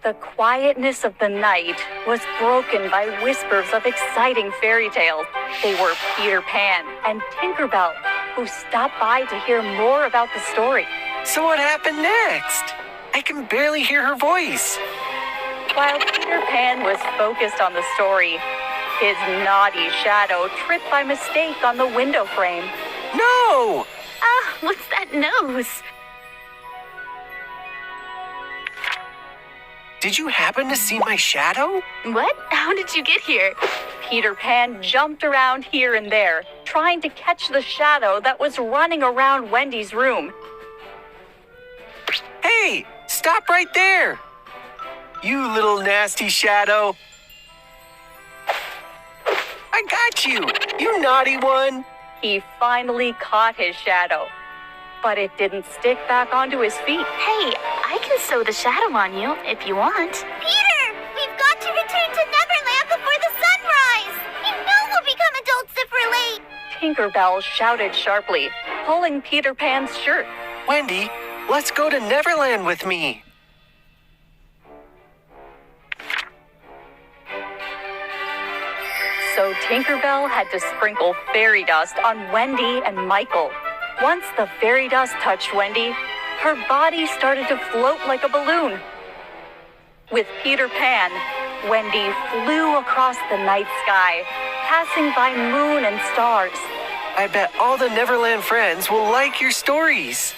The quietness of the night was broken by whispers of exciting fairy tales. They were Peter Pan and Tinkerbell, who stopped by to hear more about the story. So what happened next? I can barely hear her voice. While Peter Pan was focused on the story, his naughty shadow tripped by mistake on the window frame. No! Ah, what's that nose? Did you happen to see my shadow? What? How did you get here? Peter Pan jumped around here and there, trying to catch the shadow that was running around Wendy's room. Hey, stop right there! You little nasty shadow. I got you, you naughty one. He finally caught his shadow, but it didn't stick back onto his feet. Hey, I can sew the shadow on you if you want. Peter, we've got to return to Neverland before the sunrise. You know we'll become adults if we're late. Tinkerbell shouted sharply, pulling Peter Pan's shirt. Wendy, let's go to Neverland with me. So Tinkerbell had to sprinkle fairy dust on Wendy and Michael. Once the fairy dust touched Wendy, her body started to float like a balloon. With Peter Pan, Wendy flew across the night sky, passing by moon and stars. I bet all the Neverland friends will like your stories.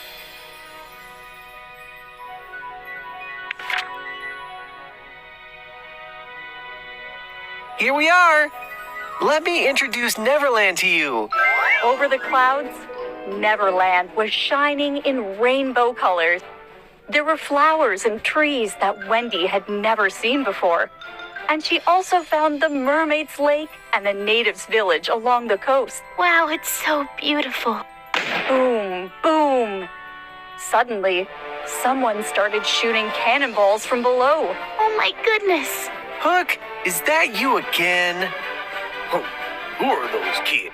Here we are. Let me introduce Neverland to you. Over the clouds, Neverland was shining in rainbow colors. There were flowers and trees that Wendy had never seen before. And she also found the mermaids' lake and the natives' village along the coast. Wow, it's so beautiful. Boom, boom. Suddenly, someone started shooting cannonballs from below. Oh my goodness. Hook, is that you again? Who are those kids?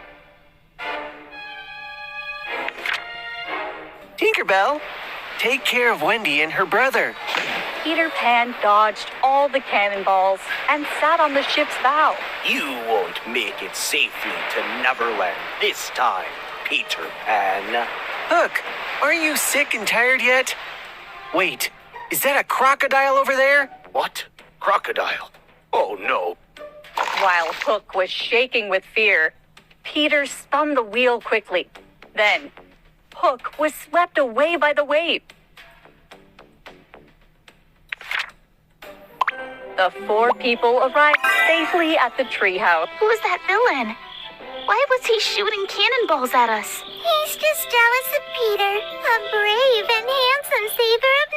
Tinkerbell, take care of Wendy and her brother. Peter Pan dodged all the cannonballs and sat on the ship's bow. You won't make it safely to Neverland this time, Peter Pan. Hook, aren't you sick and tired yet? Wait, is that a crocodile over there? What? Crocodile? Oh no. While Hook was shaking with fear, Peter spun the wheel quickly. Then, Hook was swept away by the wave. The four people arrived safely at the treehouse. Who was that villain? Why was he shooting cannonballs at us? He's just jealous of Peter, a brave and handsome savior of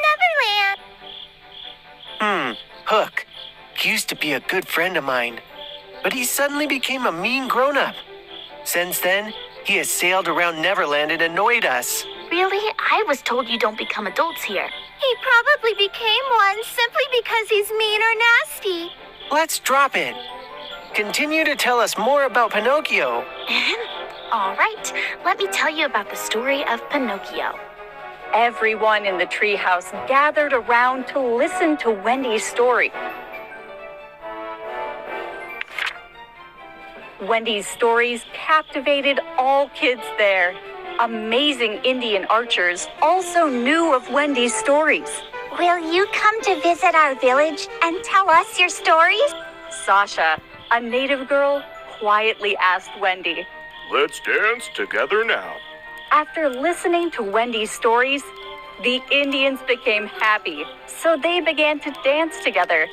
Neverland. Hook. He used to be a good friend of mine, but he suddenly became a mean grown-up. Since then, he has sailed around Neverland and annoyed us. Really? I was told you don't become adults here. He probably became one simply because he's mean or nasty. Let's drop it. Continue to tell us more about Pinocchio. All right, let me tell you about the story of Pinocchio. Everyone in the treehouse gathered around to listen to Wendy's story. Wendy's stories captivated all kids there. Amazing Indian archers also knew of Wendy's stories. Will you come to visit our village and tell us your stories? Sasha, a native girl, quietly asked Wendy. Let's dance together now. After listening to Wendy's stories, the Indians became happy, so they began to dance together.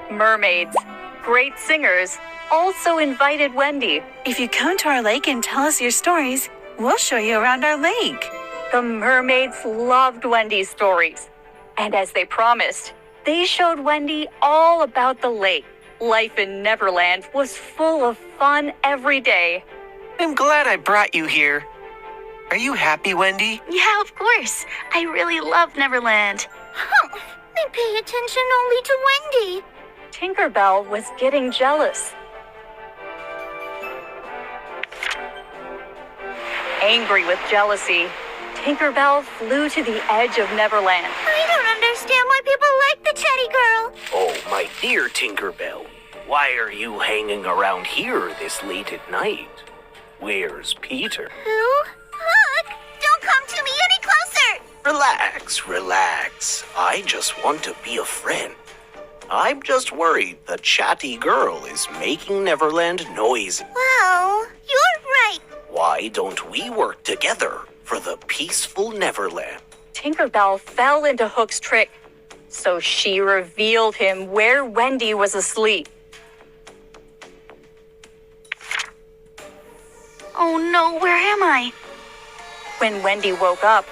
Mermaids, great singers, also invited Wendy. If you come to our lake and tell us your stories, we'll show you around our lake. The mermaids loved Wendy's stories, and as they promised, they showed Wendy all about the lake. Life in Neverland was full of fun every day. I'm glad I brought you here. Are you happy, Wendy? Yeah, of course. I really love Neverland. They pay attention only to Wendy. Tinkerbell was getting jealous. Angry with jealousy, Tinkerbell flew to the edge of Neverland. I don't understand why people like the Chatty Girl. Oh, my dear Tinkerbell, why are you hanging around here this late at night? Where's Peter? Who? Hook! Don't come to me any closer! Relax, relax. I just want to be a friend. I'm just worried the chatty girl is making Neverland noise. Well, you're right. Why don't we work together for the peaceful Neverland? Tinkerbell fell into Hook's trick, so she revealed him where Wendy was asleep. Oh no, where am I? When Wendy woke up,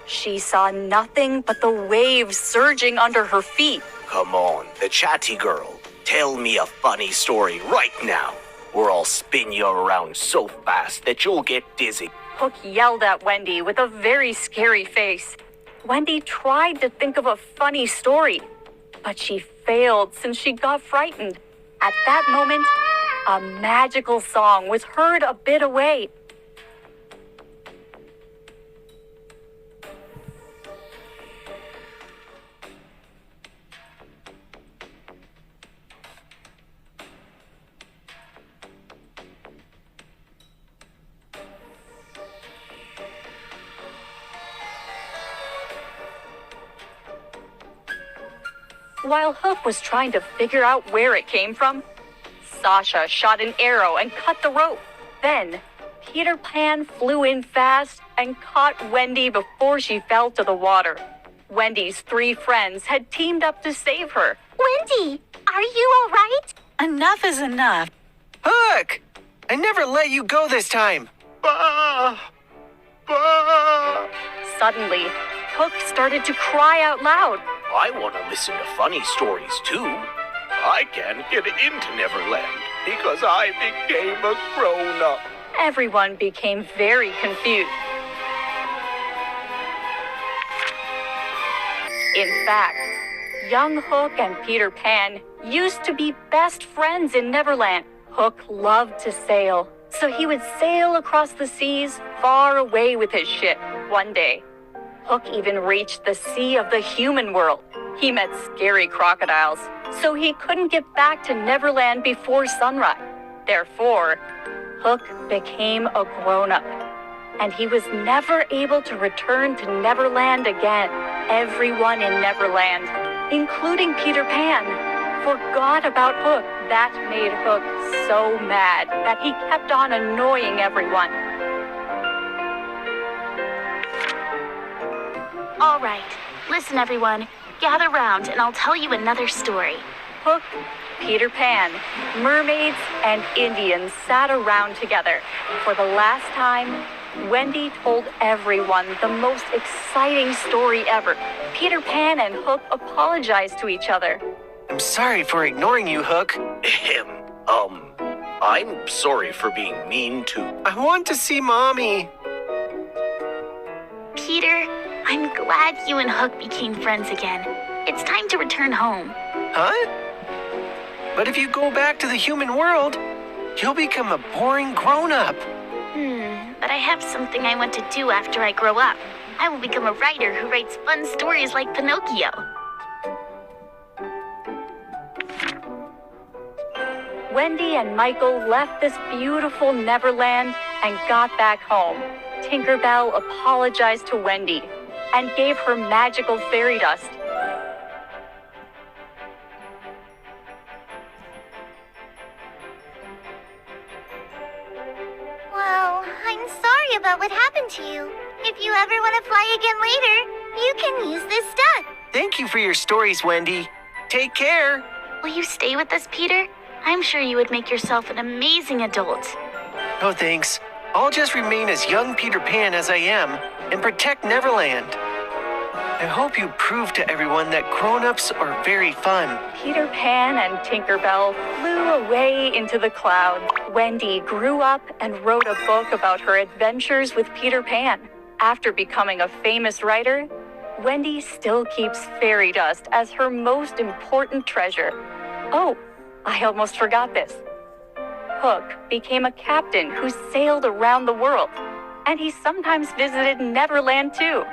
she saw nothing but the waves surging under her feet. Come on, the chatty girl. Tell me a funny story right now, or I'll spin you around so fast that you'll get dizzy. Hook yelled at Wendy with a very scary face. Wendy tried to think of a funny story, but she failed since she got frightened. At that moment, a magical song was heard a bit away. While Hook was trying to figure out where it came from, Sasha shot an arrow and cut the rope. Then, Peter Pan flew in fast and caught Wendy before she fell to the water. Wendy's 3 friends had teamed up to save her. Wendy, are you all right? Enough is enough. Hook! I never let you go this time. Bah! Bah! Suddenly, Hook started to cry out loud. I want to listen to funny stories too. I can't get into Neverland because I became a grown-up. Everyone became very confused. In fact, young Hook and Peter Pan used to be best friends in Neverland. Hook loved to sail, so he would sail across the seas far away with his ship. One day, Hook even reached the sea of the human world. He met scary crocodiles, so he couldn't get back to Neverland before sunrise. Therefore, Hook became a grown-up, and he was never able to return to Neverland again. Everyone in Neverland, including Peter Pan, forgot about Hook. That made Hook so mad that he kept on annoying everyone. All right, listen everyone. Gather round and I'll tell you another story. Hook, Peter Pan, mermaids, and Indians sat around together. For the last time, Wendy told everyone the most exciting story ever. Peter Pan and Hook apologized to each other. I'm sorry for ignoring you, Hook. I'm sorry for being mean too. I want to see Mommy. Peter, I'm glad you and Hook became friends again. It's time to return home. Huh? But if you go back to the human world, you'll become a boring grown-up. But I have something I want to do after I grow up. I will become a writer who writes fun stories like Pinocchio. Wendy and Michael left this beautiful Neverland and got back home. Tinkerbell apologized to Wendy and gave her magical fairy dust. Well, I'm sorry about what happened to you. If you ever want to fly again later, you can use this stuff. Thank you for your stories, Wendy. Take care. Will you stay with us, Peter? I'm sure you would make yourself an amazing adult. No thanks. I'll just remain as young Peter Pan as I am and protect Neverland. I hope you prove to everyone that grown-ups are very fun. Peter Pan and Tinkerbell flew away into the clouds. Wendy grew up and wrote a book about her adventures with Peter Pan. After becoming a famous writer, Wendy still keeps fairy dust as her most important treasure. Oh, I almost forgot this. Hook became a captain who sailed around the world. And he sometimes visited Neverland too.